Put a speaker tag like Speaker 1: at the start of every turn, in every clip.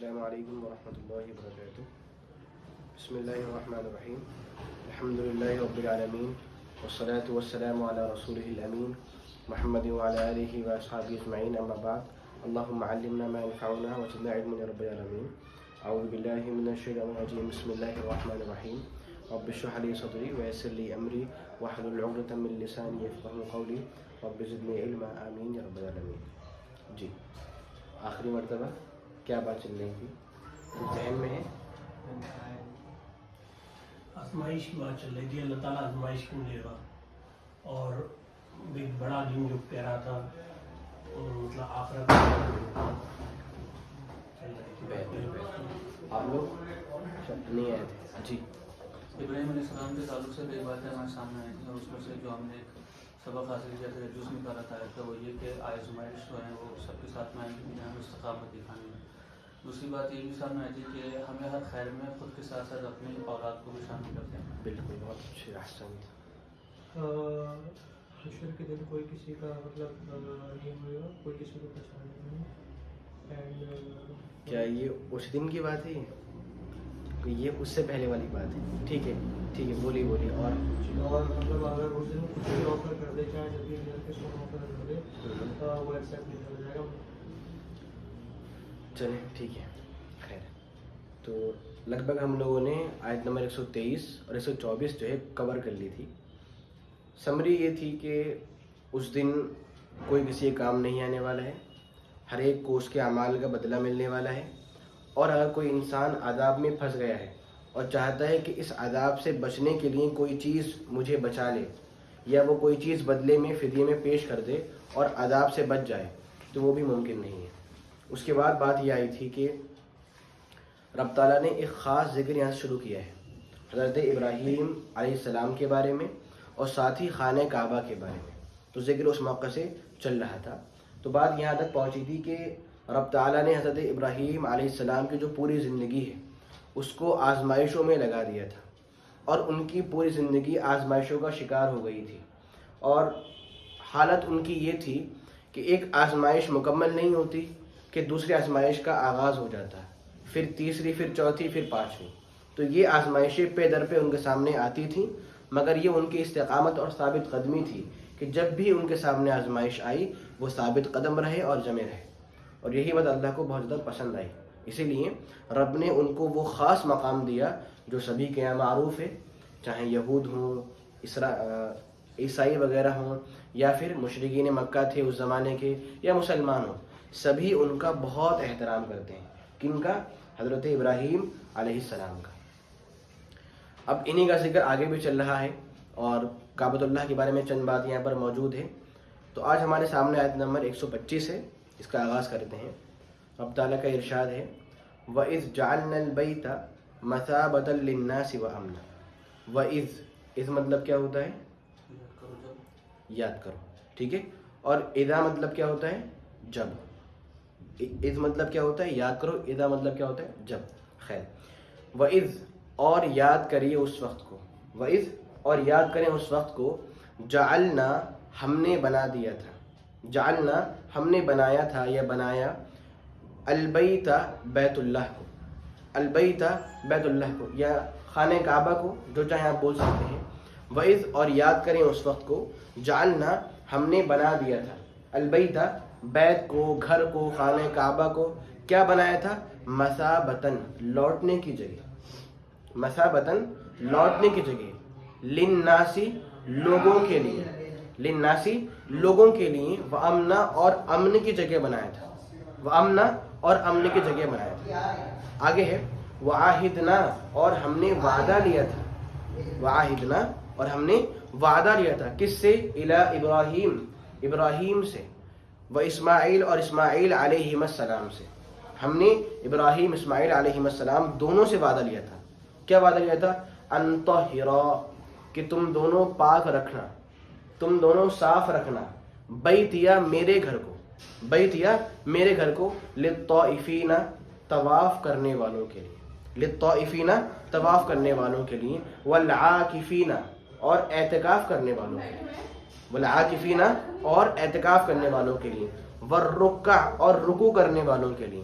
Speaker 1: السلام علیکم ورحمۃ اللہ وبرکاتہ. بسم اللہ الرحمن الرحیم. الحمد للہ رب العالمین والصلاة والسلام علی رسولہ الامین محمد وعلی آلہ واصحابہ اجمعین. اما بعد. اللہم علمنا ما ينفعنا وزدنا علما یا رب العالمین. اعوذ باللہ من الشیطان الرجیم. بسم اللہ الرحمن الرحیم. رب اشرح لی صدری ویسر لی امری واحلل عقدۃ من لسانی یفقہوا قولی رب زدنی علما. آمین یا رب العالمین. جی آخری مرتبہ کیا بات چل رہی تھی؟ ذہن میں ہے؟
Speaker 2: آزمائش کی بات چل رہی تھی. اللہ تعالیٰ آزمائش کیوں لے رہا, اور ایک بڑا دن جو کہہ رہا تھا مطلب آخرت
Speaker 1: آپ لوگ نہیں آئے تھے. جی
Speaker 3: ابراہیم علیہ السلام کے تعلق سے کئی باتیں ہمارے سامنے آئی تھیں, اور اس میں سے جو ہم نے ایک سبق حاصل کیا تھا, جس نکالا تھا وہ یہ کہ آزمائش جو ہے وہ سب کے ساتھ میں آئیں گی, ہمیں استقامت دکھانی ہے. دوسری بات یہ بھی سامنے آئی تھی کہ ہمیں ہر خیر میں خود کے ساتھ ساتھ اپنی اولاد کو بھی شامل کرتے ہیں.
Speaker 1: بالکل, بہت اچھے. احسن.
Speaker 4: حشر کے دن کوئی کسی کا مطلب نہیں ہوئے گا, کوئی کسی کو پہچانے نہیں.
Speaker 1: کیا یہ اس دن کی بات ہے کہ یہ اس سے پہلے والی بات ہے؟ ٹھیک ہے ٹھیک ہے, بولیے بولیے.
Speaker 4: اور مطلب اگر اس دن کچھ بھی آفر کر دے, چاہے جب بھی گھر کے سو آفر کر دے تو وہ ایکسیپٹ نہیں کر جائے گا.
Speaker 1: چلیں ٹھیک ہے, خیر. تو لگ بھگ ہم لوگوں نے آیت نمبر 123 اور 124 جو ہے کور کر لی تھی. سمری یہ تھی کہ اس دن کوئی کسی کام نہیں آنے والا ہے, ہر ایک کو اس کے اعمال کا بدلہ ملنے والا ہے. اور اگر کوئی انسان عذاب میں پھنس گیا ہے اور چاہتا ہے کہ اس عذاب سے بچنے کے لیے کوئی چیز مجھے بچا لے, یا وہ کوئی چیز بدلے میں فدیے میں پیش کر دے اور عذاب سے بچ جائے, تو وہ بھی ممکن نہیں ہے. اس کے بعد بات یہ آئی تھی کہ رب تعالیٰ نے ایک خاص ذکر یہاں سے شروع کیا ہے, حضرت ابراہیم علیہ السلام کے بارے میں اور ساتھ ہی خانہ کعبہ کے بارے میں. تو ذکر اس موقع سے چل رہا تھا. تو بات یہاں تک پہنچی تھی کہ رب تعالیٰ نے حضرت ابراہیم علیہ السلام کی جو پوری زندگی ہے اس کو آزمائشوں میں لگا دیا تھا, اور ان کی پوری زندگی آزمائشوں کا شکار ہو گئی تھی. اور حالت ان کی یہ تھی کہ ایک آزمائش مکمل نہیں ہوتی کہ دوسری آزمائش کا آغاز ہو جاتا ہے, پھر تیسری, پھر چوتھی, پھر پانچویں. تو یہ آزمائشیں پے در پہ ان کے سامنے آتی تھیں, مگر یہ ان کی استقامت اور ثابت قدمی تھی کہ جب بھی ان کے سامنے آزمائش آئی وہ ثابت قدم رہے اور جمے رہے. اور یہی بات اللہ کو بہت زیادہ پسند آئی. اسی لیے رب نے ان کو وہ خاص مقام دیا جو سبھی کے یہاں معروف ہے, چاہے یہود ہوں, عیسائی وغیرہ ہوں, یا پھر مشرکین مکہ تھے اس زمانے کے, یا مسلمان ہوں, سبھی ان کا بہت احترام کرتے ہیں. کن کا؟ حضرت ابراہیم علیہ السلام کا. اب انہی کا ذکر آگے بھی چل رہا ہے, اور کعبۃ اللہ کے بارے میں چند بات یہاں پر موجود ہے. تو آج ہمارے سامنے آیت نمبر 125 ہے, اس کا آغاز کرتے ہیں. رب تعالیٰ کا ارشاد ہے, وَإِذْ جَعَلْنَا الْبَيْتَ مَثَابَةً لِلنَّاسِ وَأَمْنًا. وَإِذْ مطلب کیا ہوتا ہے؟ یاد کرو, ٹھیک ہے. اور اذا مطلب کیا ہوتا ہے؟ جب. اذ مطلب کیا ہوتا ہے؟ یاد کرو. اذا مطلب کیا ہوتا ہے؟ جب. خیر. وَإِذْ اور یاد کریے اس وقت کو. وَإِذْ اور یاد کریں اس وقت کو, جعلنا ہم نے بنا دیا تھا, جعلنا ہم نے بنایا تھا یا بنایا, البیت بیت اللہ کو, البیت بیت اللہ کو یا خانہ کعبہ کو, جو چاہیں آپ بول سکتے ہیں. وَإِذْ اور یاد کریں اس وقت کو, جعلنا ہم نے بنا دیا تھا, البیت بیت کو, گھر کو, خانہ کعبہ کو کیا بنایا تھا؟ مثابتاً لوٹنے کی جگہ, مثابتاً لوٹنے کی جگہ, للناسی لوگوں کے لیے, للناسی لوگوں کے لیے, وامنا اور امن کی جگہ بنایا تھا, وامنا اور امن کی جگہ بنایا تھا. آگے ہے وعاہدنا اور ہم نے وعدہ لیا تھا, وعاہدنا اور ہم نے وعدہ لیا تھا. کس سے؟ الی ابراہیم, ابراہیم سے, و اسماعیل اور اسماعیل علیہ السلام سے. ہم نے ابراہیم اسماعیل علیہ السلام دونوں سے وعدہ لیا تھا. کیا وعدہ لیا تھا؟ ان طہرا کہ تم دونوں پاک رکھنا, تم دونوں صاف رکھنا, بیتیا میرے گھر کو, بیتیا میرے گھر کو, للطائفین طواف کرنے والوں کے لیے, للطائفین طواف کرنے والوں کے لیے, والعاکفین اور اعتکاف کرنے والوں کے لیے, والعاکفین اور اعتکاف کرنے والوں کے لیے, والرکع اور رکوع کرنے والوں کے لیے,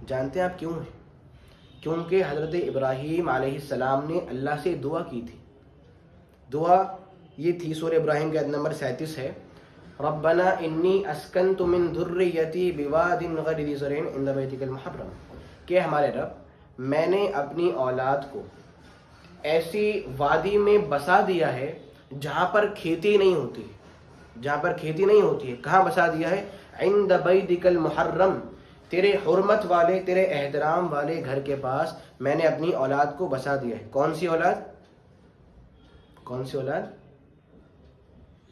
Speaker 1: جانتے ہیں آپ کیوں ہے؟ کیونکہ حضرت ابراہیم علیہ السلام نے اللہ سے دعا کی تھی. دعا یہ تھی، سورہ ابراہیم کے آیت نمبر 37 ہے، ربنا انی اسکنت من ذریتی بواد غیر ذی زرع عند بیتک المحرم، کہ ہمارے رب میں نے اپنی اولاد کو ایسی وادی میں بسا دیا ہے جہاں پر کھیتی نہیں ہوتی ہے، جہاں پر کھیتی نہیں ہوتی ہے. کہاں بسا دیا ہے؟ عند بیتک المحرم، تیرے حرمت والے، تیرے احترام والے گھر کے پاس میں نے اپنی اولاد کو بسا دیا ہے. کون سی اولاد؟ کون سی اولاد؟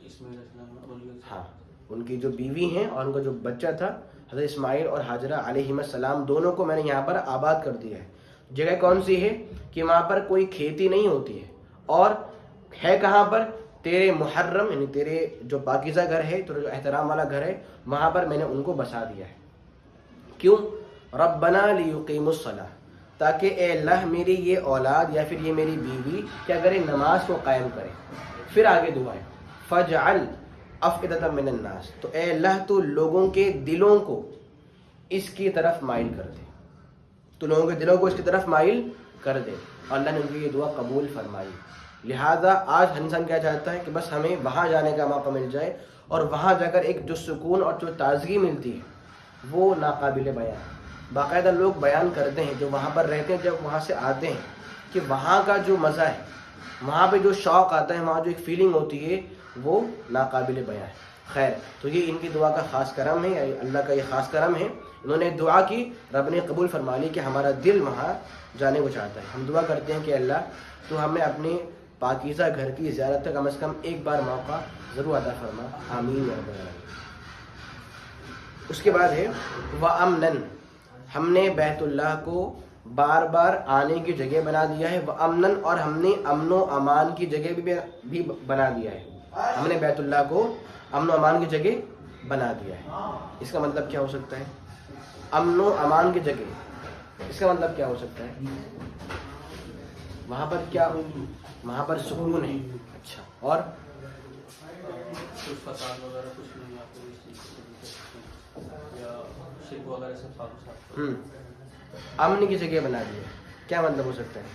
Speaker 3: اسماعیل علیہ السلام.
Speaker 1: ہاں، ان کی جو بیوی ہیں اور ان کا جو بچہ تھا حضرت اسماعیل اور حاجرہ علیہ السلام، دونوں کو میں نے یہاں پر آباد کر دیا ہے. جگہ کون سی ہے؟ کہ وہاں پر کوئی کھیتی نہیں ہوتی ہے، اور ہے کہاں پر؟ تیرے محرم، یعنی تیرے جو پاکیزہ گھر ہے، تیرے جو احترام والا گھر ہے، وہاں پر میں نے ان کو بسا دیا ہے. کیوں؟ ربنا لیقیموا الصلاۃ، تاکہ اے اللہ میری یہ اولاد یا پھر یہ میری بیوی کیا کرے؟ نماز کو قائم کرے. پھر آگے دعا ہے فجعل افئدۃ من الناس، تو اے اللہ تو لوگوں کے دلوں کو اس کی طرف مائل کر دے، تو لوگوں کے دلوں کو اس کی طرف مائل کر دے. اور اللہ نے ان کی یہ دعا قبول فرمائی. لہٰذا آج انسان کیا چاہتا ہے کہ بس ہمیں وہاں جانے کا موقع مل جائے، اور وہاں جا کر ایک جو سکون اور جو تازگی ملتی ہے وہ ناقابل بیان. باقاعدہ لوگ بیان کرتے ہیں جو وہاں پر رہتے ہیں، جب وہاں سے آتے ہیں، کہ وہاں کا جو مزہ ہے، وہاں پہ جو شوق آتا ہے، وہاں جو ایک فیلنگ ہوتی ہے وہ ناقابل بیان ہے. خیر، تو یہ ان کی دعا کا خاص کرم ہے، اللہ کا یہ خاص کرم ہے. انہوں نے دعا کی، رب نے قبول فرما لی کہ ہمارا دل وہاں جانے کو چاہتا ہے. ہم دعا کرتے ہیں کہ اللہ تو ہمیں اپنے پاکیزہ گھر کی زیارت کا کم از کم ایک بار موقع ضرور عطا فرما، آمین یا رب العالمین. اس کے بعد ہے وَأَمْنًا، ہم نے بیت اللہ کو بار بار آنے کی جگہ بنا دیا ہے. وَأَمْنًا، اور ہم نے امن و امان کی جگہ بھی بنا دیا ہے. ہم نے بیت اللہ کو امن و امان کی جگہ بنا دیا ہے. اس کا مطلب کیا ہو سکتا ہے؟ امن و امان کی جگہ، اس کا مطلب کیا ہو سکتا ہے؟ وہاں پر کیا؟ وہاں پر سکون ہے. اچھا، اور
Speaker 3: کچھ فساد وغیرہ کچھ نہیں، آپ کو اس چیز سے یا شرک وغیرہ سے پاک و صاف.
Speaker 1: امن کی جگہ بنا دی ہے، کیا مطلب ہو سکتا ہے؟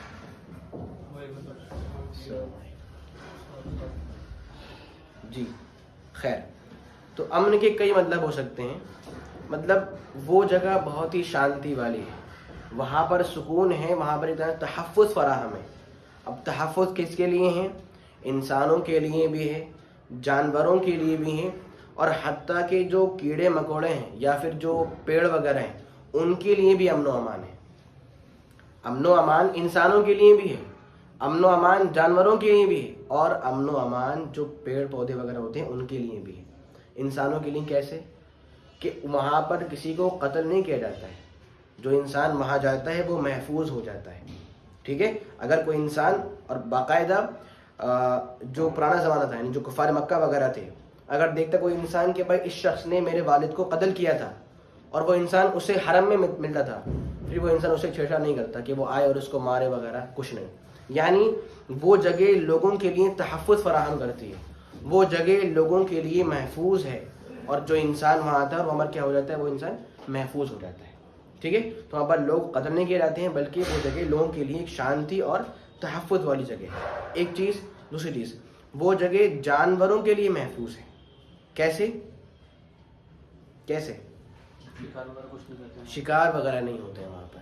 Speaker 1: جی خیر، تو امن کے کئی مطلب ہو سکتے ہیں. مطلب وہ جگہ بہت ہی شانتی والی ہے، وہاں پر سکون ہے، وہاں پر اتنا تحفظ فراہم ہے. اب تحفظ کس کے لیے ہیں؟ انسانوں کے لیے بھی ہے، جانوروں کے لیے بھی ہیں، اور حتیٰ کہ جو کیڑے مکوڑے ہیں یا پھر جو پیڑ وغیرہ ہیں ان کے لیے بھی امن و امان ہے. امن و امان انسانوں کے لیے بھی ہے، امن و امان جانوروں کے لیے بھی ہے، اور امن و امان جو پیڑ پودے وغیرہ ہوتے ہیں ان کے لیے بھی ہے. انسانوں کے لیے کیسے؟ کہ وہاں پر کسی کو قتل نہیں کیا جاتا ہے، جو انسان وہاں جاتا ہے وہ محفوظ ہو جاتا ہے. ٹھیک ہے، اگر کوئی انسان، اور باقاعدہ جو پرانا زمانہ تھا، یعنی جو کفار مکہ وغیرہ تھے، اگر دیکھتا کوئی انسان کہ بھائی اس شخص نے میرے والد کو قتل کیا تھا، اور وہ انسان اسے حرم میں ملتا تھا، پھر وہ انسان اسے چھیڑا نہیں کرتا کہ وہ آئے اور اس کو مارے وغیرہ، کچھ نہیں. یعنی وہ جگہ لوگوں کے لیے تحفظ فراہم کرتی ہے، وہ جگہ لوگوں کے لیے محفوظ ہے، اور جو انسان وہاں آتا ہے وہ عمر کیا ہو جاتا ہے؟ وہ انسان محفوظ ہو جاتا ہے. ٹھیک ہے، تو وہاں پر لوگ قتل نہیں کیے جاتے ہیں، بلکہ وہ جگہ لوگوں کے لیے ایک شانتی اور تحفظ والی جگہ ہے. ایک چیز. دوسری چیز، وہ جگہ جانوروں کے لیے محفوظ ہے. کیسے؟ کیسے؟
Speaker 3: شکار وغیرہ کچھ نہیں کرتے ہیں.
Speaker 1: شکار وغیرہ نہیں ہوتے ہیں وہاں پر.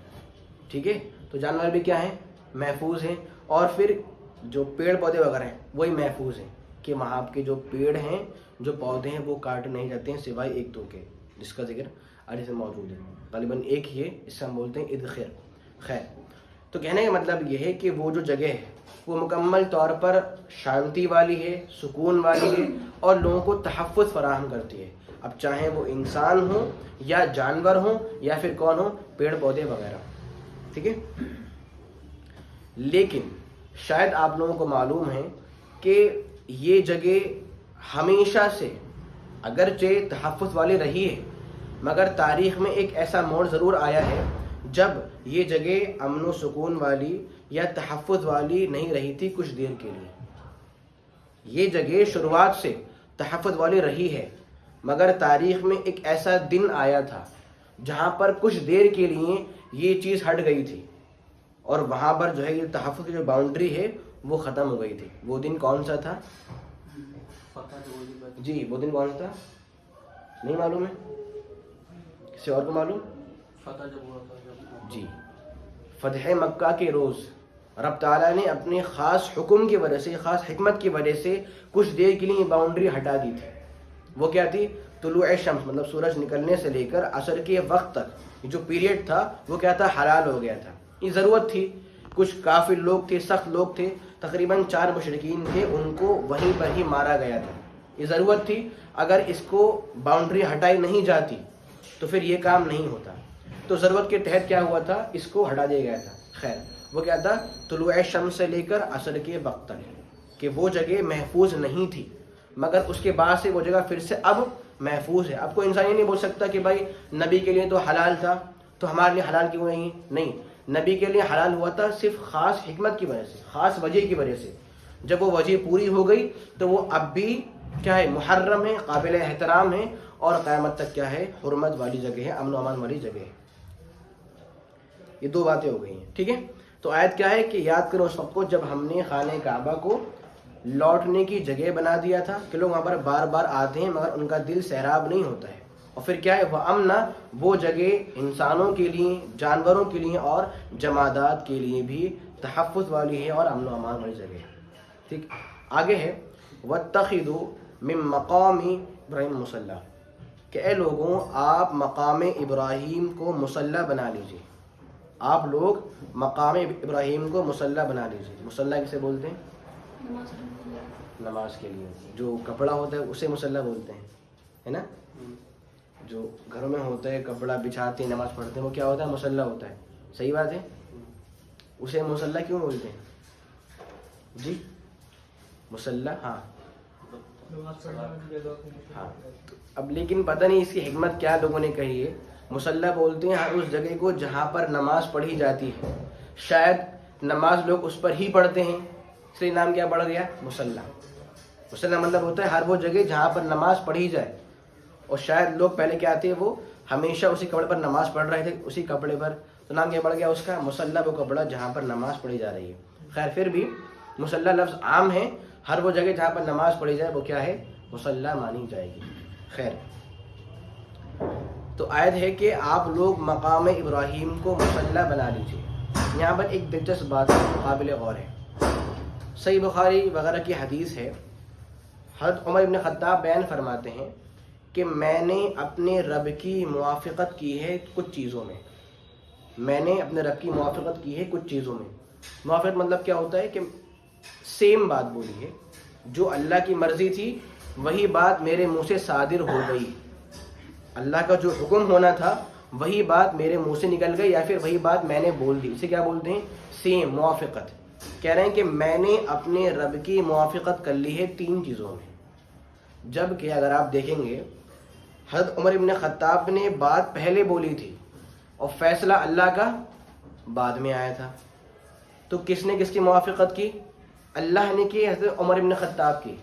Speaker 1: ٹھیک ہے، تو جانور بھی کیا ہیں؟ محفوظ ہیں. اور پھر جو پیڑ پودے وغیرہ ہیں وہی محفوظ ہیں، کہ وہاں کے جو پیڑ ہیں، جو پودے ہیں، وہ کاٹ نہیں جاتے ہیں سوائے ایک دو کے، جس کا ذکر آگے سے موجود ہے. غالباً ایک ہی ہے، اس سے ہم بولتے ہیں ادخیر. خیر، تو کہنے کا مطلب یہ ہے کہ وہ جو جگہ ہے وہ مکمل طور پر شانتی والی ہے، سکون والی ہے، اور لوگوں کو تحفظ فراہم کرتی ہے. اب چاہے وہ انسان ہوں یا جانور ہوں یا پھر کون ہو، پیڑ پودے وغیرہ. ٹھیک ہے، لیکن شاید آپ لوگوں کو معلوم ہے کہ یہ جگہ ہمیشہ سے اگرچہ تحفظ والی رہی ہے، مگر تاریخ میں ایک ایسا موڑ ضرور آیا ہے جب یہ جگہ امن و سکون والی یا تحفظ والی نہیں رہی تھی کچھ دیر کے لیے. یہ جگہ شروعات سے تحفظ والی رہی ہے، مگر تاریخ میں ایک ایسا دن آیا تھا جہاں پر کچھ دیر کے لیے یہ چیز ہٹ گئی تھی اور وہاں پر جو ہے یہ تحفظ کی جو باؤنڈری ہے وہ ختم ہو گئی تھی. وہ دن کون سا تھا؟
Speaker 3: فتح جو ہوئی بات
Speaker 1: جی وہ دن کون سا تھا؟ نہیں معلوم ہے؟ کسی اور کو معلوم؟
Speaker 3: فتح جب ہوا تھا جب
Speaker 1: جی فتح مکہ کے روز رب تعالیٰ نے اپنے خاص حکم کی وجہ سے، خاص حکمت کی وجہ سے کچھ دیر کے لیے باؤنڈری ہٹا دی تھی. وہ کیا تھی؟ طلوع شمس مطلب سورج نکلنے سے لے کر عصر کے وقت تک جو پیریڈ تھا وہ کیا تھا؟ حلال ہو گیا تھا. یہ ضرورت تھی، کچھ کافر لوگ تھے، سخت لوگ تھے، تقریباً 4 مشرکین تھے، ان کو وہیں پر ہی مارا گیا تھا. یہ ضرورت تھی، اگر اس کو باؤنڈری ہٹائی نہیں جاتی تو پھر یہ کام نہیں ہوتا. تو ضرورت کے تحت کیا ہوا تھا؟ اس کو ہٹا دیا گیا تھا. خیر وہ کیا تھا؟ طلوع شمس سے لے کر عصر کے وقت تک کہ وہ جگہ محفوظ نہیں تھی، مگر اس کے بعد سے وہ جگہ پھر سے اب محفوظ ہے. اب کوئی انسان یہ نہیں بول سکتا کہ بھائی نبی کے لیے تو حلال تھا تو ہمارے لیے حلال کیوں نہیں. نبی کے لیے حلال ہوا تھا صرف خاص حکمت کی وجہ سے، خاص وجہ کی وجہ سے. جب وہ وجہ پوری ہو گئی تو وہ اب بھی کیا ہے؟ محرم ہے، قابل احترام ہے اور قیامت تک کیا ہے؟ حرمت والی جگہ ہے، امن و امان والی جگہ ہے. یہ 2 باتیں ہو گئی ہیں. ٹھیک ہے، تو آیت کیا ہے کہ یاد کرو اس وقت کو جب ہم نے خانہ کعبہ کو لوٹنے کی جگہ بنا دیا تھا کہ لوگ وہاں پر بار بار آتے ہیں مگر ان کا دل سیراب نہیں ہوتا ہے. اور پھر کیا ہے؟ وہ امنا، وہ جگہ انسانوں کے لیے، جانوروں کے لیے اور جمادات کے لیے بھی تحفظ والی ہے اور امن و امان والی جگہ ہے. ٹھیک، آگے ہے وَاتَّخِذُوا مِن مَقَامِ ابراہیم مصلی، کہ اے لوگوں آپ مقام ابراہیم کو مصلی بنا لیجیے. آپ لوگ مقام ابراہیم کو مصلی بنا لیجیے. مصلی کسے بولتے ہیں؟ نماز کے لیے جو کپڑا ہوتا ہے اسے مصلی بولتے ہیں، ہے نا؟ جو گھروں میں ہوتا ہے کپڑا بچھاتے ہیں، نماز پڑھتے ہیں، وہ کیا ہوتا ہے؟ مصلی ہوتا ہے. صحیح بات ہے. اسے مصلی کیوں بولتے ہیں؟ جی مصلی، ہاں ہاں. تو اب لیکن پتہ نہیں اس کی حکمت کیا لوگوں نے کہی ہے. مصلی بولتے ہیں ہر اس جگہ کو جہاں پر نماز پڑھی جاتی ہے. شاید نماز لوگ اس پر ہی پڑھتے ہیں، اس لیے نام کیا پڑ گیا؟ مصلی. مصلی مطلب ہوتا ہے ہر وہ جگہ جہاں پر نماز پڑھی جائے. اور شاید لوگ پہلے کیا آتے ہیں وہ ہمیشہ اسی کپڑے پر نماز پڑھ رہے تھے، اسی کپڑے پر، تو نام کیا پڑ گیا اس کا؟ مصلی. وہ کپڑا جہاں پر نماز پڑھی جا رہی ہے. خیر پھر بھی مصلی لفظ عام ہے، ہر وہ جگہ جہاں پر نماز پڑھی جائے وہ کیا ہے؟ مصلی مانی جائے گی. خیر تو آیت ہے کہ آپ لوگ مقام ابراہیم کو مصلی بنا لیجیے. یہاں پر ایک دلچسپ بات قابل غور ہے. صحیح بخاری وغیرہ کی حدیث ہے، حضرت عمر بن خطاب بیان فرماتے ہیں کہ میں نے اپنے رب کی موافقت کی ہے کچھ چیزوں میں. میں نے اپنے رب کی موافقت کی ہے کچھ چیزوں میں. موافقت مطلب کیا ہوتا ہے کہ سیم بات بولی ہے، جو اللہ کی مرضی تھی وہی بات میرے منہ سے صادر ہو گئی. اللہ کا جو حکم ہونا تھا وہی بات میرے منہ سے نکل گئی یا پھر وہی بات میں نے بول دی. اسے کیا بولتے ہیں؟ سیم، موافقت. کہہ رہے ہیں کہ میں نے اپنے رب کی موافقت کر لی ہے 3 چیزوں میں. جب کہ اگر آپ دیکھیں گے حضرت عمر بن خطاب نے بات پہلے بولی تھی اور فیصلہ اللہ کا بعد میں آیا تھا، تو کس نے کس کی موافقت کی؟ اللہ نے کی، حضرت عمر بن خطاب کی.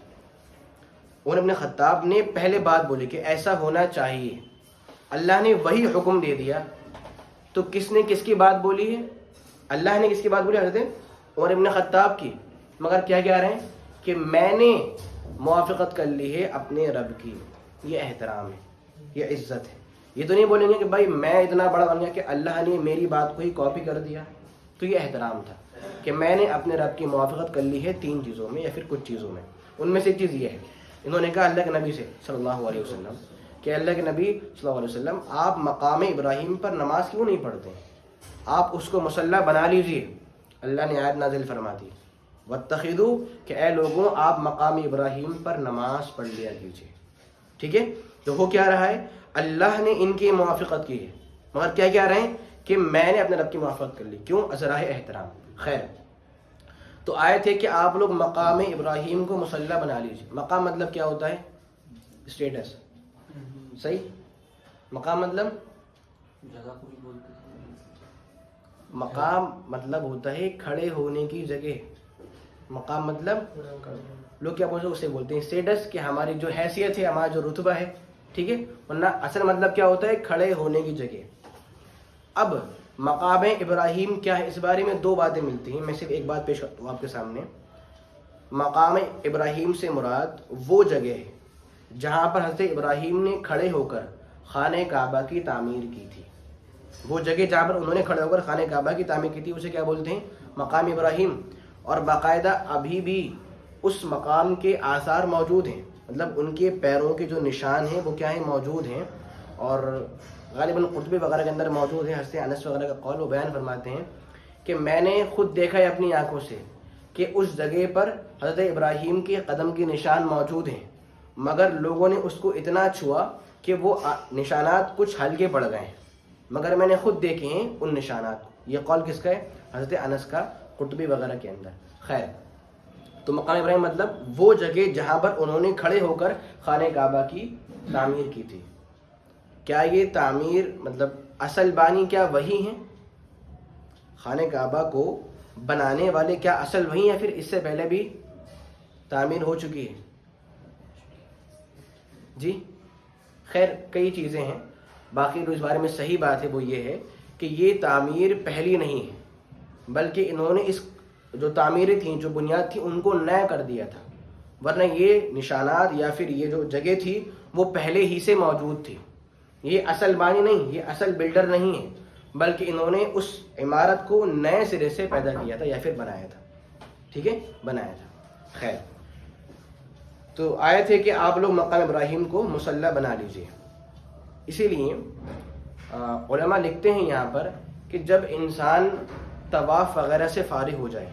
Speaker 1: عمر بن خطاب نے پہلے بات بولی کہ ایسا ہونا چاہیے، اللہ نے وہی حکم دے دیا، تو کس نے کس کی بات بولی ہے؟ اللہ نے کس کی بات بولی؟ حضرت عمر بن خطاب کی. مگر کیا کہہ رہے ہیں کہ میں نے موافقت کر لی ہے اپنے رب کی. یہ احترام ہے، یہ عزت ہے. یہ تو نہیں بولیں گے کہ بھائی میں اتنا بڑا بن گیا کہ اللہ نے میری بات کو ہی کاپی کر دیا. تو یہ احترام تھا کہ میں نے اپنے رب کی موافقت کر لی ہے 3 چیزوں میں یا پھر کچھ چیزوں میں. ان میں سے ایک چیز یہ ہے، انہوں نے کہا اللہ کے نبی سے صلی اللہ علیہ وسلم کہ اللہ کے نبی صلی اللہ علیہ وسلم آپ مقام ابراہیم پر نماز کیوں نہیں پڑھتے؟ آپ اس کو مصلی بنا لیجئے. اللہ نے آیت نازل فرما دی واتخذوا، کہ اے لوگوں آپ مقام ابراہیم پر نماز پڑھ لیا کیجیے. ٹھیک ہے، تو وہ کیا رہا ہے؟ اللہ نے ان کی موافقت کی ہے، مگر کیا کہہ رہے ہیں کہ میں نے اپنے رب کی موافقت کر لی. کیوں؟ ازراہ احترام. خیر تو آیت ہے کہ آپ لوگ مقام ابراہیم کو مصلی بنا لیجیے. مقام مطلب کیا ہوتا ہے؟ اسٹیٹس. صحیح، مقام مطلب
Speaker 3: جگہ کو بھی بولتے ہیں.
Speaker 1: مقام مطلب ہوتا ہے کھڑے ہونے کی جگہ. مقام مطلب لوگ کیا بولتے ہیں؟ اسے بولتے ہیں اسٹیٹس، کہ ہماری جو حیثیت ہے، ہمارا جو رتبہ ہے. ٹھیک ہے، ورنہ اصل مطلب کیا ہوتا ہے؟ کھڑے ہونے کی جگہ. اب مقام ابراہیم کیا ہے، اس بارے میں دو باتیں ملتی ہیں، میں صرف ایک بات پیش کرتا ہوں آپ کے سامنے۔ مقام ابراہیم سے مراد وہ جگہ ہے جہاں پر حضرت ابراہیم نے کھڑے ہو کر خانہ کعبہ کی تعمیر کی تھی۔ وہ جگہ جہاں پر انہوں نے کھڑے ہو کر خانہ کعبہ کی تعمیر کی تھی اسے کیا بولتے ہیں؟ مقام ابراہیم۔ اور باقاعدہ ابھی بھی اس مقام کے آثار موجود ہیں، مطلب ان کے پیروں کے جو نشان ہیں وہ کیا ہیں؟ موجود ہیں، اور غالباً قرطبی وغیرہ کے اندر موجود ہے۔ حضرت انس وغیرہ کا قول وہ بیان فرماتے ہیں کہ میں نے خود دیکھا ہے اپنی آنکھوں سے کہ اس جگہ پر حضرت ابراہیم کے قدم کے نشان موجود ہیں، مگر لوگوں نے اس کو اتنا چھوا کہ وہ نشانات کچھ ہلکے پڑ گئے ہیں، مگر میں نے خود دیکھے ہیں ان نشانات۔ یہ قول کس کا ہے؟ حضرت انس کا، قرطبی وغیرہ کے اندر۔ خیر، تو مقام ابراہیم مطلب وہ جگہ جہاں پر انہوں نے کھڑے ہو کر خانہ کعبہ کی تعمیر کی تھی۔ کیا یہ تعمیر مطلب اصل بانی کیا وہی ہیں؟ خانہ کعبہ کو بنانے والے کیا اصل وہی ہیں، پھر اس سے پہلے بھی تعمیر ہو چکی ہے؟ جی خیر، کئی چیزیں ہیں، باقی جو اس بارے میں صحیح بات ہے وہ یہ ہے کہ یہ تعمیر پہلی نہیں ہے، بلکہ انہوں نے اس جو تعمیریں تھیں، جو بنیاد تھی، ان کو نیا کر دیا تھا، ورنہ یہ نشانات یا پھر یہ جو جگہ تھی وہ پہلے ہی سے موجود تھی۔ یہ اصل بانی نہیں، یہ اصل بلڈر نہیں ہے، بلکہ انہوں نے اس عمارت کو نئے سرے سے پیدا کیا تھا یا پھر بنایا تھا۔ ٹھیک ہے، بنایا تھا۔ خیر، تو آیت ہے کہ آپ لوگ مقام ابراہیم کو مصلی بنا لیجئے۔ اسی لیے علماء لکھتے ہیں یہاں پر کہ جب انسان طواف وغیرہ سے فارغ ہو جائے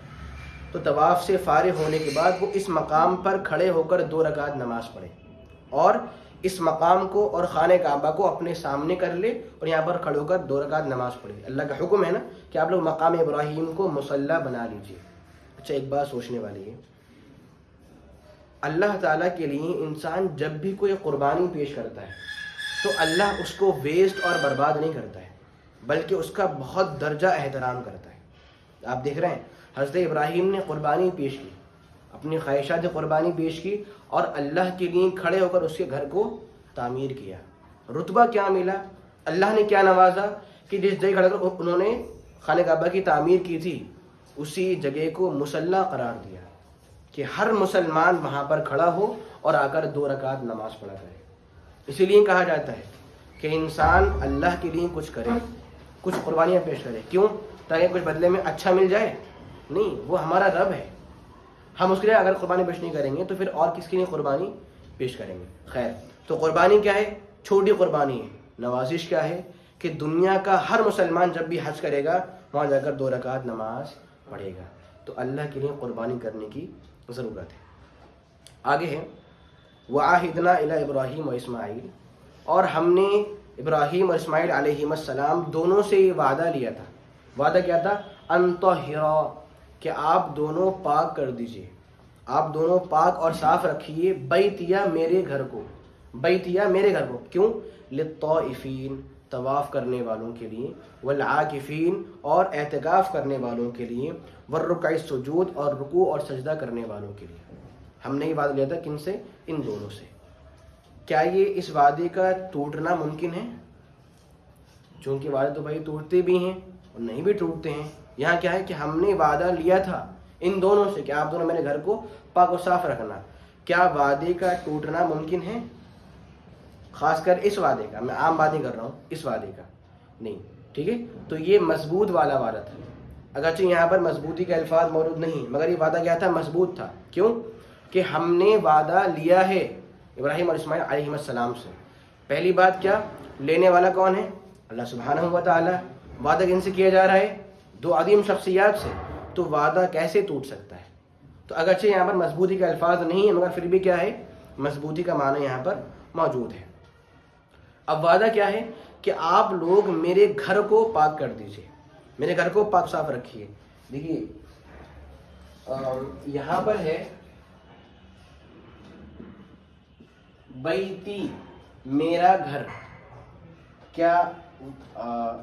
Speaker 1: تو طواف سے فارغ ہونے کے بعد وہ اس مقام پر کھڑے ہو کر 2 رکعت نماز پڑھے، اور اس مقام کو اور خانہ کعبہ کو اپنے سامنے کر لے اور یہاں پر کھڑے ہو کر 2 رکعت نماز پڑھے۔ اللہ کا حکم ہے نا کہ آپ لوگ مقام ابراہیم کو مصلی بنا لیجئے۔ اچھا، ایک بات سوچنے والی ہے، اللہ تعالیٰ کے لیے انسان جب بھی کوئی قربانی پیش کرتا ہے تو اللہ اس کو ویسٹ اور برباد نہیں کرتا ہے، بلکہ اس کا بہت درجہ احترام کرتا ہے۔ آپ دیکھ رہے ہیں حضرت ابراہیم نے قربانی پیش کی، اپنی خواہشات قربانی پیش کی، اور اللہ کے لیے کھڑے ہو کر اس کے گھر کو تعمیر کیا۔ رتبہ کیا ملا، اللہ نے کیا نوازا کہ جس جگہ کھڑے کر انہوں نے خانہ کعبہ کی تعمیر کی تھی اسی جگہ کو مصلی قرار دیا کہ ہر مسلمان وہاں پر کھڑا ہو اور آ کر 2 رکعت نماز پڑھا کرے۔ اسی لیے کہا جاتا ہے کہ انسان اللہ کے لیے کچھ کرے، کچھ قربانیاں پیش کرے۔ کیوں؟ تاکہ کچھ بدلے میں اچھا مل جائے؟ نہیں، وہ ہمارا رب ہے، ہم اس کے لیے اگر قربانی پیش نہیں کریں گے تو پھر اور کس کے لیے قربانی پیش کریں گے؟ خیر، تو قربانی کیا ہے؟ چھوٹی قربانی ہے۔ نوازش کیا ہے کہ دنیا کا ہر مسلمان جب بھی حج کرے گا وہاں جا کر 2 رکعت نماز پڑھے گا۔ تو اللہ کے لیے قربانی کرنے کی ضرورت ہے۔ آگے ہے وَعَاهِدْنَا إِلَىٰ إِبْرَاهِيمَ وَإِسْمَاعِيلَ، اور ہم نے ابراہیم اور اسماعیل علیہ السلام دونوں سے یہ وعدہ لیا تھا۔ وعدہ کیا تھا؟ أَن طَهِّرَا، کہ آپ دونوں پاک کر دیجئے، آپ دونوں پاک اور صاف رکھیے بیتیا، میرے گھر کو، بیتیا میرے گھر کو۔ کیوں؟ للطائفین، طواف کرنے والوں کے لیے، والعاکفین، اور اعتکاف کرنے والوں کے لیے، والرکع السجود، اور رکوع اور سجدہ کرنے والوں کے لیے۔ ہم نے یہ وعدہ لیا تھا کن سے؟ ان دونوں سے۔ کیا یہ اس وعدے کا ٹوٹنا ممکن ہے؟ چونکہ وعدے تو بھائی ٹوٹتے بھی ہیں اور نہیں بھی ٹوٹتے ہیں۔ یہاں کیا ہے کہ ہم نے وعدہ لیا تھا ان دونوں سے کہ آپ دونوں میرے گھر کو پاک و صاف رکھنا۔ کیا وعدے کا ٹوٹنا ممکن ہے؟ خاص کر اس وعدے کا، میں عام بات نہیں کر رہا ہوں، اس وعدے کا نہیں۔ ٹھیک ہے، تو یہ مضبوط والا وعدہ تھا، اگرچہ یہاں پر مضبوطی کے الفاظ موجود نہیں، مگر یہ وعدہ کیا تھا؟ مضبوط تھا۔ کیوں؟ کہ ہم نے وعدہ لیا ہے ابراہیم اور اسماعیل علیہ السلام سے۔ پہلی بات کیا؟ لینے والا کون ہے؟ اللہ سبحانہ و تعالیٰ۔ وعدہ کن سے کیا جا رہا ہے؟ 2 عظیم شخصیات سے، تو وعدہ کیسے ٹوٹ سکتا ہے؟ تو اگرچہ یہاں پر مضبوطی کے الفاظ نہیں ہیں، مگر پھر بھی کیا ہے؟ مضبوطی کا معنی یہاں پر موجود ہے۔ اب وعدہ کیا ہے کہ آپ لوگ میرے گھر کو پاک کر دیجئے، میرے گھر کو پاک صاف رکھیے۔ دیکھیے یہاں پر ہے بیتی، میرا گھر۔ کیا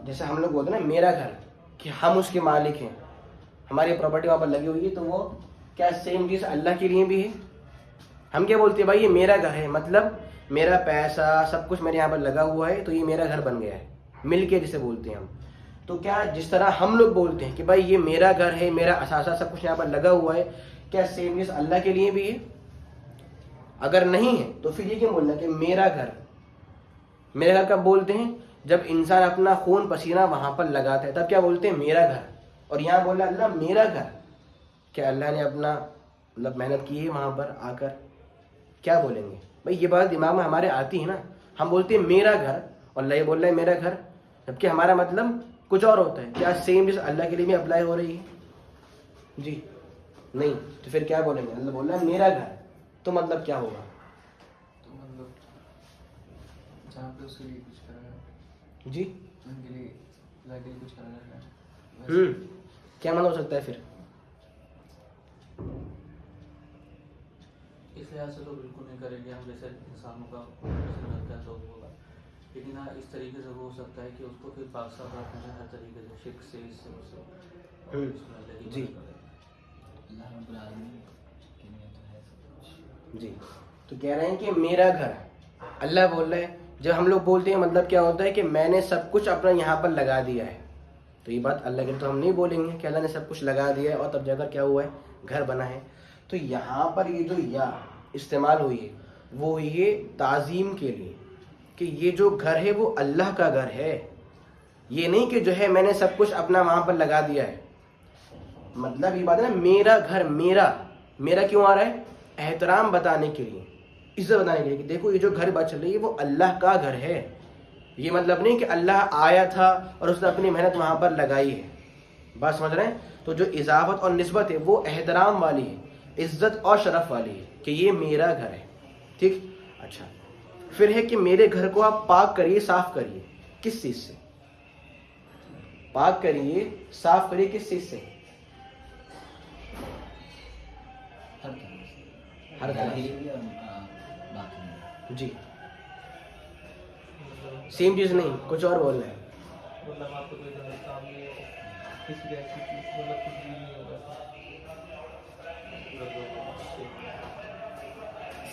Speaker 1: جیسے ہم لوگ بولتے ہیں نا میرا گھر، کہ ہم اس کے مالک ہیں، ہماری پراپرٹی وہاں پر لگی ہوئی ہے، تو وہ کیا سیم چیز اللہ کے لیے بھی ہے؟ ہم کیا بولتے ہیں؟ بھائی یہ میرا گھر ہے، مطلب میرا پیسہ سب کچھ میرے یہاں پر لگا ہوا ہے، تو یہ میرا گھر بن گیا ہے، مل کے جسے بولتے ہیں ہم۔ تو کیا جس طرح ہم لوگ بولتے ہیں کہ بھائی یہ میرا گھر ہے, میرا اثاثہ سب کچھ یہاں پر لگا ہوا ہے, کیا سیم چیز اللہ کے لیے بھی ہے؟ اگر نہیں ہے تو پھر یہ کیوں بولنا کہ میرا گھر؟ میرا گھر کب بولتے ہیں؟ جب انسان اپنا خون پسینہ وہاں پر لگاتا ہے تب کیا بولتے ہیں؟ میرا گھر. اور یہاں بول رہا اللہ میرا گھر. کیا اللہ نے اپنا مطلب محنت کی ہے وہاں پر آ کر؟ کیا بولیں گے بھائی؟ یہ بات دماغ میں ہمارے آتی ہے نا. ہم بولتے ہیں میرا گھر اور اللہ یہ بول رہا ہے میرا گھر, جبکہ ہمارا مطلب کچھ اور ہوتا ہے. کیا سیم چیز اللہ کے لیے بھی اپلائی ہو رہی ہے؟ جی نہیں. تو پھر کیا بولیں گے؟ اللہ بول رہا ہے میرا گھر, تو مطلب کیا ہوگا؟
Speaker 5: تو مطلب جہاں پہ اس کے لیے کچھ کرنا ہے,
Speaker 1: جی
Speaker 5: ان کے لیے اللہ کے لیے کچھ کرنا ہے,
Speaker 1: کیا مطلب ہو سکتا ہے پھر؟
Speaker 3: اس لحاظ سے تو بالکل نہیں کریں گے ہم, جیسے انسانوں کا رہتا ہے تو ہوگا, لیکن ہاں اس طریقے سے وہ ہو سکتا ہے کہ اس کو پھر پاک صاف رکھنا ہے ہر طریقے سے, شرک سے, اس سے, اس سے, اور اس میں اللہ کی
Speaker 1: جی.
Speaker 3: مدد کرے.
Speaker 5: اللہ رب العالمین کے لیے تو ہے سب کچھ.
Speaker 1: جی تو کہہ رہے ہیں کہ میرا گھر. اللہ بول رہے ہیں, جب ہم لوگ بولتے ہیں مطلب کیا ہوتا ہے کہ میں نے سب کچھ اپنا یہاں پر لگا دیا ہے, تو یہ بات اللہ کے تو ہم نہیں بولیں گے کہ اللہ نے سب کچھ لگا دیا ہے اور تب جا کر کیا ہوا ہے؟ گھر بنا ہے. تو یہاں پر یہ جو یا استعمال ہوئی ہے وہ یہ تعظیم کے لیے کہ یہ جو گھر ہے وہ اللہ کا گھر ہے. یہ نہیں کہ جو ہے میں نے سب کچھ اپنا وہاں پر لگا دیا ہے. مطلب یہ بات ہے نا میرا گھر, میرا کیوں آ رہا ہے؟ احترام بتانے کے لیے, عزت بتانے کے لیے کہ دیکھو یہ جو گھر بات چل رہی ہے وہ اللہ کا گھر ہے. یہ مطلب نہیں کہ اللہ آیا تھا اور اس نے اپنی محنت وہاں پر لگائی ہے. بات سمجھ رہے ہیں؟ تو جو اضافت اور نسبت ہے وہ احترام والی ہے, عزت اور شرف والی ہے کہ یہ میرا گھر ہے. ٹھیک. اچھا پھر ہے کہ میرے گھر کو آپ پاک کریے, صاف کریے. کس چیز سے پاک کریے, صاف کریے؟ کس چیز سے؟
Speaker 5: ہر طرح سے,
Speaker 1: ہر طرح سے.
Speaker 5: ظاہری اور باطنی.
Speaker 1: جی سیم چیز نہیں, کچھ اور بول رہے ہیں.
Speaker 4: مطلب آپ کو کوئی سامنے کسی بھی ایسی چیز مطلب کچھ بھی نہیں ہوگا.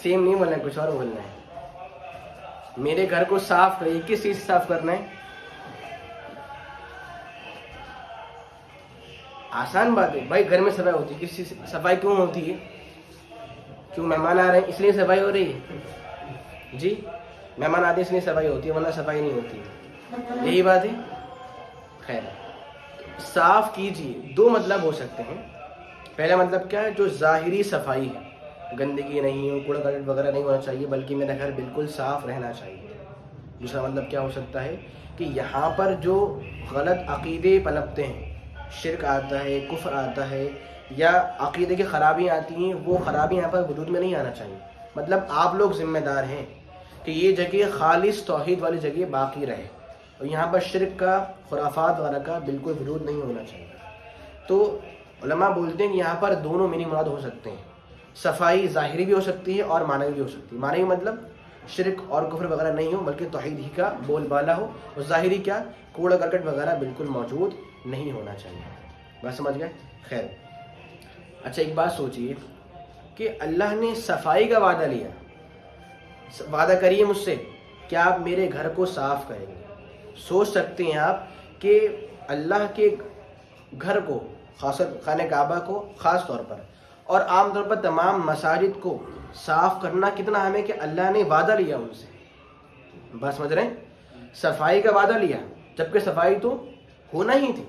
Speaker 1: سیم نہیں بولنا ہے, کچھ اور بولنا ہے. میرے گھر کو صاف کریے. کس چیز سے صاف کرنا ہے؟ آسان بات ہے بھائی, گھر میں صفائی ہوتی ہے. کس چیز سے صفائی کیوں ہوتی ہے؟ کیوں مہمان آ رہے ہیں اس لیے صفائی ہو رہی ہے؟ جی مہمان آتے اس لیے صفائی ہوتی ہے, ورنہ صفائی نہیں ہوتی ہے. یہی بات ہے. خیر صاف کیجیے, دو مطلب ہو سکتے ہیں. پہلا مطلب کیا ہے؟ جو ظاہری صفائی ہے, گندگی نہیں ہو, کوڑا کرکٹ وغیرہ نہیں ہونا چاہیے, بلکہ میرا گھر بالکل صاف رہنا چاہیے. دوسرا مطلب کیا ہو سکتا ہے کہ یہاں پر جو غلط عقیدے پنپتے ہیں, شرک آتا ہے, کفر آتا ہے, یا عقیدے کی خرابیاں آتی ہیں, وہ خرابیاں یہاں پر وجود میں نہیں آنا چاہیے. مطلب آپ لوگ ذمہ دار ہیں کہ یہ جگہ خالص توحید والی جگہ باقی رہے, اور یہاں پر شرک کا, خرافات وغیرہ کا بالکل وجود نہیں ہونا چاہیے. تو علماء بولتے ہیں کہ یہاں پر دونوں میننگ مراد ہو سکتے ہیں. صفائی ظاہری بھی ہو سکتی ہے اور معنوی بھی ہو سکتی ہے. معنوی مطلب شرک اور کفر وغیرہ نہیں ہو, بلکہ توحید ہی کا بول بالا ہو, اور ظاہری کیا, کوڑا کرکٹ وغیرہ بالکل موجود نہیں ہونا چاہیے. بات سمجھ گئے؟ خیر. اچھا ایک بات سوچئے کہ اللہ نے صفائی کا وعدہ لیا, وعدہ کریے مجھ سے کہ آپ میرے گھر کو صاف کریں گے. سوچ سکتے ہیں آپ کہ اللہ کے گھر کو, خاص خانہ کعبہ کو خاص طور پر, اور عام طور پر تمام مساجد کو صاف کرنا کتنا اہم ہے کہ اللہ نے وعدہ لیا ان سے. بات سمجھ رہے ہیں؟ صفائی کا وعدہ لیا, جبکہ صفائی تو ہونا ہی تھی.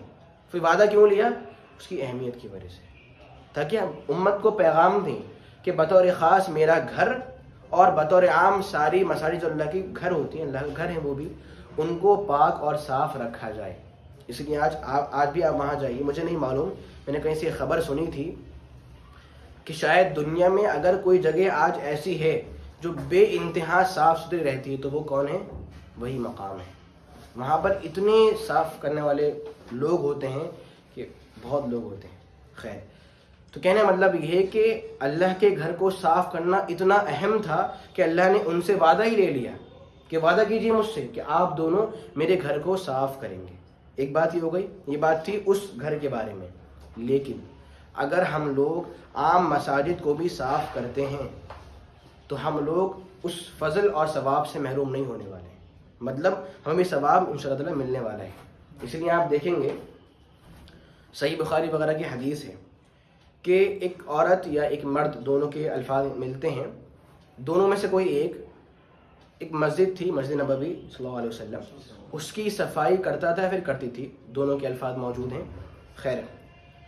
Speaker 1: پھر وعدہ کیوں لیا؟ اس کی اہمیت کی وجہ سے, تاکہ امت کو پیغام دیں کہ بطور خاص میرا گھر اور بطور عام ساری مساجد جو اللہ کی گھر ہوتی ہیں, اللہ کے گھر ہیں وہ بھی, ان کو پاک اور صاف رکھا جائے. اس لیے آج بھی آپ وہاں جائیے. مجھے نہیں معلوم, میں نے کہیں سے خبر سنی تھی کہ شاید دنیا میں اگر کوئی جگہ آج ایسی ہے جو بے انتہا صاف ستھری رہتی ہے تو وہ کون ہے؟ وہی مقام ہے. وہاں پر اتنے صاف کرنے والے لوگ ہوتے ہیں کہ بہت لوگ ہوتے ہیں. خیر, تو کہنے مطلب یہ ہے کہ اللہ کے گھر کو صاف کرنا اتنا اہم تھا کہ اللہ نے ان سے وعدہ ہی لے لیا کہ وعدہ کیجیے مجھ سے کہ آپ دونوں میرے گھر کو صاف کریں گے. ایک بات یہ ہو گئی, یہ بات تھی اس گھر کے بارے میں. لیکن اگر ہم لوگ عام مساجد کو بھی صاف کرتے ہیں تو ہم لوگ اس فضل اور ثواب سے محروم نہیں ہونے والے ہیں. مطلب ہمیں بھی ثواب انشاءاللہ تعالی ملنے والا ہے. اس لیے آپ دیکھیں گے صحیح بخاری وغیرہ کی حدیث ہے کہ ایک عورت یا ایک مرد دونوں کے الفاظ ملتے ہیں، دونوں میں سے کوئی ایک مسجد تھی، مسجد نبوی صلی اللہ علیہ وسلم، اس کی صفائی کرتا تھا پھر کرتی تھی، دونوں کے الفاظ موجود ہیں. خیر،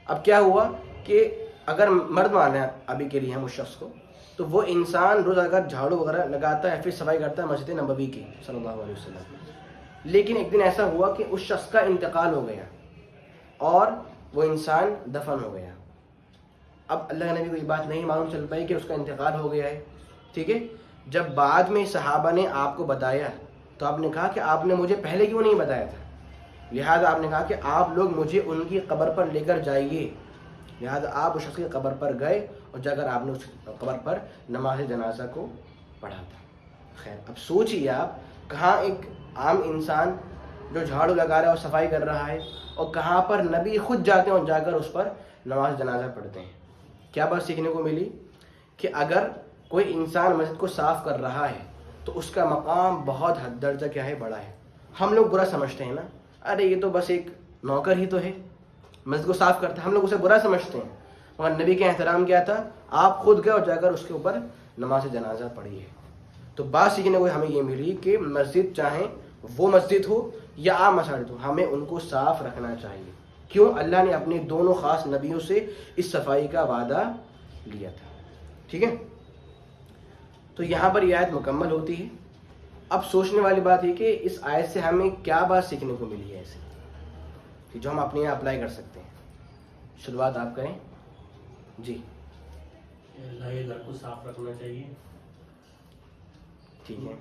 Speaker 1: اب کیا ہوا کہ اگر مرد مانا ابھی کے لیے ہم اس شخص کو، تو وہ انسان روز اگر جھاڑو وغیرہ لگاتا ہے پھر صفائی کرتا ہے مسجد نبوی کی صلی اللہ علیہ وسلم. لیکن ایک دن ایسا ہوا کہ اس شخص کا انتقال ہو گیا اور وہ انسان دفن ہو گیا. اب اللہ کے نبی کو یہ بات نہیں معلوم چل پائی کہ اس کا انتقال ہو گیا ہے. ٹھیک ہے، جب بعد میں صحابہ نے آپ کو بتایا تو آپ نے کہا کہ آپ نے مجھے پہلے کیوں نہیں بتایا تھا. لہٰذا آپ نے کہا کہ آپ لوگ مجھے ان کی قبر پر لے کر جائیے. لہٰذا آپ اس شخص کی قبر پر گئے اور جا کر آپ نے اس قبر پر نماز جنازہ کو پڑھا تھا. خیر، اب سوچیے آپ، کہاں ایک عام انسان جو جھاڑو لگا رہا ہے اور صفائی کر رہا ہے، اور کہاں پر نبی خود جاتے ہیں اور جا کر اس پر نماز جنازہ پڑھتے ہیں. کیا بات سیکھنے کو ملی کہ اگر کوئی انسان مسجد کو صاف کر رہا ہے تو اس کا مقام بہت حد درجہ کیا ہے، بڑا ہے. ہم لوگ برا سمجھتے ہیں نا، ارے یہ تو بس ایک نوکر ہی تو ہے، مسجد کو صاف کرتا ہے، ہم لوگ اسے برا سمجھتے ہیں. مگر نبی کا احترام کیا تھا، آپ خود گئے اور جا کر اس کے اوپر نماز جنازہ پڑھی ہے. تو بات سیکھنے کو ہمیں یہ ملی کہ مسجد چاہیں وہ مسجد ہو یا عام مساجد ہو، ہمیں ان کو صاف رکھنا چاہیے. کیوں؟ اللہ نے اپنے دونوں خاص نبیوں سے اس صفائی کا وعدہ لیا تھا. ٹھیک ہے، تو یہاں پر یہ آیت مکمل ہوتی ہے. اب سوچنے والی بات یہ کہ اس آیت سے ہمیں کیا بات سیکھنے کو ملی ہے ایسے کہ جو ہم اپنے یہاں اپلائی کر سکتے ہیں. شروعات آپ کریں. جی
Speaker 2: اللہ کے گھر کو صاف رکھنا چاہیے.
Speaker 1: ٹھیک ہے،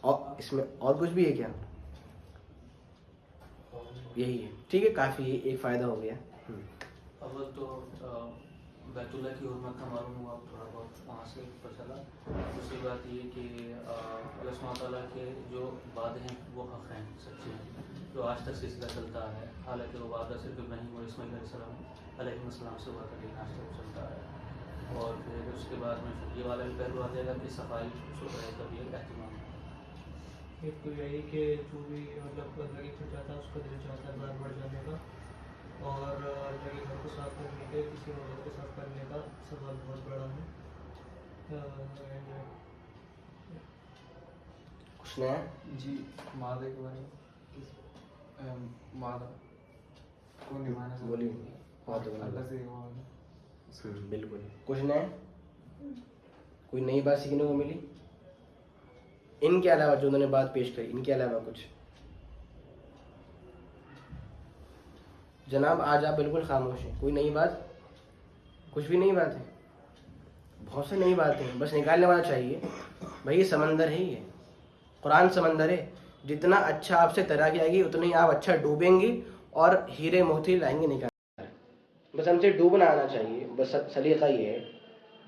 Speaker 1: اور اس میں اور کچھ بھی ہے کیا؟ یہی ہے. ٹھیک ہے، کافی ہے، ایک فائدہ ہو گیا.
Speaker 3: اول تو بیت اللہ کی حرمت کا معلوم ہوا، تھوڑا بہت وہاں سے پتہ چلا. دوسری بات یہ کہ اللہ سبحانہ تعالیٰ کے جو وعدے ہیں وہ حق ہیں، سچے ہیں، جو آج تک سلسلہ چلتا ہے. حالانکہ وہ وعدہ صرف ابراہیم اور اسماعیل علیہ السلام سے ہوا تھا، لیکن آج تک چلتا ہے. اور پھر اس کے بعد میں یہ والا بھی پہلو آ جائے گا کہ صفائی ستھرائی کا بھی ایک اہتمام ہے.
Speaker 4: ایک تو یہی کہ جو بھی مطلب اللہ کی چھٹ جاتا ہے اس کا دل چاہتا ہے بار بڑھ جانے کا، اور اللہ کے گھر کو صاف کرنے کے، کسی عورت کو صاف کرنے کا سوال بہت بڑا ہے.
Speaker 1: کچھ نیا؟
Speaker 5: جی مادہ کے بارے میں، مادہ کو نبھانا چاہیے.
Speaker 1: بولیے.
Speaker 5: اللہ سے یہ
Speaker 1: بالکل. کچھ نیا؟ کوئی نئی بات سیکھنے کو ملی ان کے علاوہ جو انہوں نے بات پیش کری، ان کے علاوہ کچھ؟ جناب آج آپ بالکل خاموش ہیں. کوئی نئی بات؟ کچھ بھی نئی بات ہے؟ بہت سی نئی باتیں ہیں، بس نکالنے والا چاہیے. بھائی یہ سمندر ہے، یہ قرآن سمندر ہے. جتنا اچھا آپ سے تیراکی آئے گی اتنا ہی آپ اچھا ڈوبیں گے اور ہیرے موتی لائیں گے نکال. بس ہم سے ڈوبنا آنا چاہیے، بس سلیقہ یہ ہے.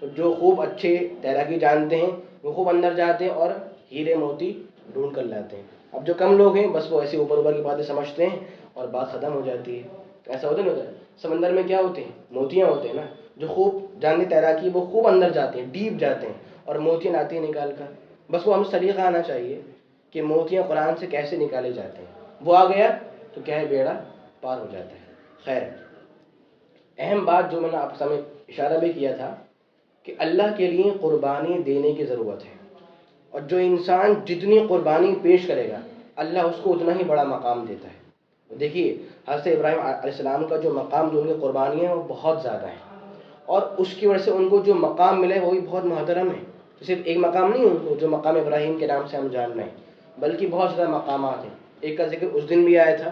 Speaker 1: تو جو خوب اچھے تیراکی جانتے ہیں وہ خوب اندر جاتے ہیں اور ہیرے موتی ڈھونڈ کر لاتے ہیں. اب جو کم لوگ ہیں بس وہ ایسے اوپر اوپر کی باتیں سمجھتے ہیں اور بات ختم ہو جاتی ہے. ایسا ہوتا نہیں ہوتا؟ سمندر میں کیا ہوتے ہیں؟ موتیاں ہوتے ہیں نا. جو خوب جانتے تیراکی وہ خوب اندر جاتے ہیں، ڈیپ جاتے ہیں اور موتیاں لاتے ہیں نکال کر. بس وہ ہم سلیقہ آنا چاہیے کہ موتیاں قرآن سے کیسے نکالے جاتے ہیں. وہ آ گیا تو کیا ہے، بیڑا پار ہو جاتا ہے. خیر، اہم بات جو میں نے آپ کے سامنے اشارہ بھی کیا تھا کہ اللہ کے لیے قربانی دینے کی ضرورت ہے، اور جو انسان جتنی قربانی پیش کرے گا اللہ اس کو اتنا ہی بڑا مقام دیتا ہے. دیکھیے حضرت ابراہیم علیہ السلام کا جو مقام، جو ان کی قربانیاں ہیں وہ بہت زیادہ ہیں، اور اس کی وجہ سے ان کو جو مقام ملے وہ بھی بہت محترم ہے. صرف ایک مقام نہیں ان کو جو مقام ابراہیم کے نام سے ہم جان رہے ہیں، بلکہ بہت زیادہ مقامات ہیں. ایک کا ذکر اس دن بھی آیا تھا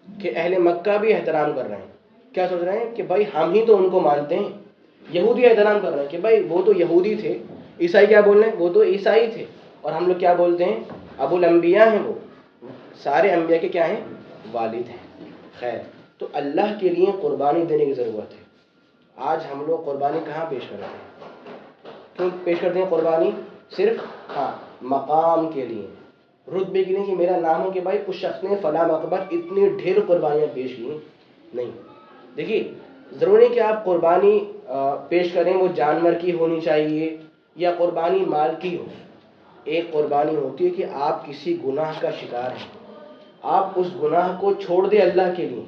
Speaker 1: کہ اہل مکہ بھی احترام کر رہے ہیں. کیا سوچ رہے ہیں کہ بھائی ہم ہی تو ان کو مانتے ہیں. یہودی احترام کر رہے ہیں کہ بھائی وہ تو یہودی تھے. عیسائی کیا بول رہے ہیں؟ وہ تو عیسائی تھے. اور ہم لوگ کیا بولتے ہیں؟ ابو الانبیاء ہیں، وہ سارے انبیاء کے کیا ہیں؟ والد ہیں. خیر، تو اللہ کے لیے قربانی دینے کی ضرورت ہے. آج ہم لوگ قربانی کہاں پیش کرتے ہیں؟ کیوں پیش کرتے ہیں قربانی؟ صرف مقام کے لیے، رتبے کے لیے کہ میرا نام ہو کہ بھائی اس شخص نے فلاں موقع پر اتنی ڈھیر قربانیاں پیش کی. نہیں، دیکھیے ضروری نہیں کہ آپ قربانی پیش کریں وہ جانور کی ہونی چاہیے یا قربانی مال کی ہو. ایک قربانی ہوتی ہے کہ آپ کسی گناہ کا شکار ہیں آپ اس گناہ کو چھوڑ دیں اللہ کے لیے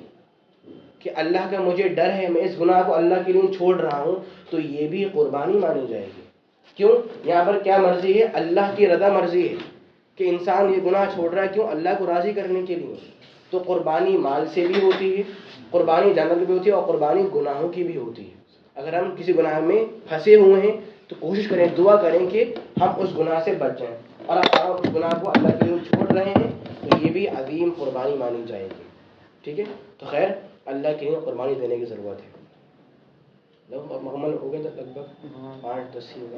Speaker 1: کہ اللہ کا مجھے ڈر ہے، میں اس گناہ کو اللہ کے لیے چھوڑ رہا ہوں، تو یہ بھی قربانی مانی جائے گی. کیوں؟ یہاں پر کیا مرضی ہے؟ اللہ کی رضا مرضی ہے کہ انسان یہ گناہ چھوڑ رہا ہے، کیوں؟ اللہ کو راضی کرنے کے لیے. تو قربانی مال سے بھی ہوتی ہے، قربانی جانور کی بھی ہوتی ہے، اور قربانی گناہوں کی بھی ہوتی ہے. اگر ہم کسی گناہ میں پھنسے ہوئے ہیں تو کوشش کریں، دعا کریں کہ ہم اس گناہ سے بچ جائیں، اور اگر ہم اس گناہ کو اللہ کے لیے چھوڑ رہے ہیں تو یہ بھی عظیم قربانی مانی جائے گی. ٹھیک ہے؟ تو خیر اللہ کے لیے قربانی دینے کی ضرورت ہے. مکمل ہو گئے لگ بھگ 8-10 ہی ہوگا.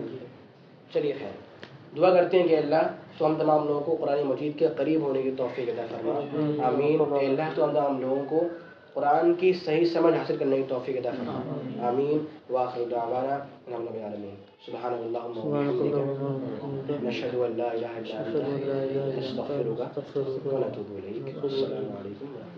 Speaker 1: چلیے خیر، دعا کرتے ہیں کہ اللہ تو ہم تمام لوگوں کو قرآن مجید کے قریب ہونے کی توفیق عطا فرما. آمین. اے اللہ تو ہم تمام لوگوں کو قرآن کی صحیح سمجھ حاصل کرنے کی توفیق عطا فرما. آمین. وآخر دعوانا الحمد للہ العالمین. سبحانک اللہم وبحمدک نشہد ان لا الہ الا انت نستغفرک ونتوب الیک. السلام علیکم.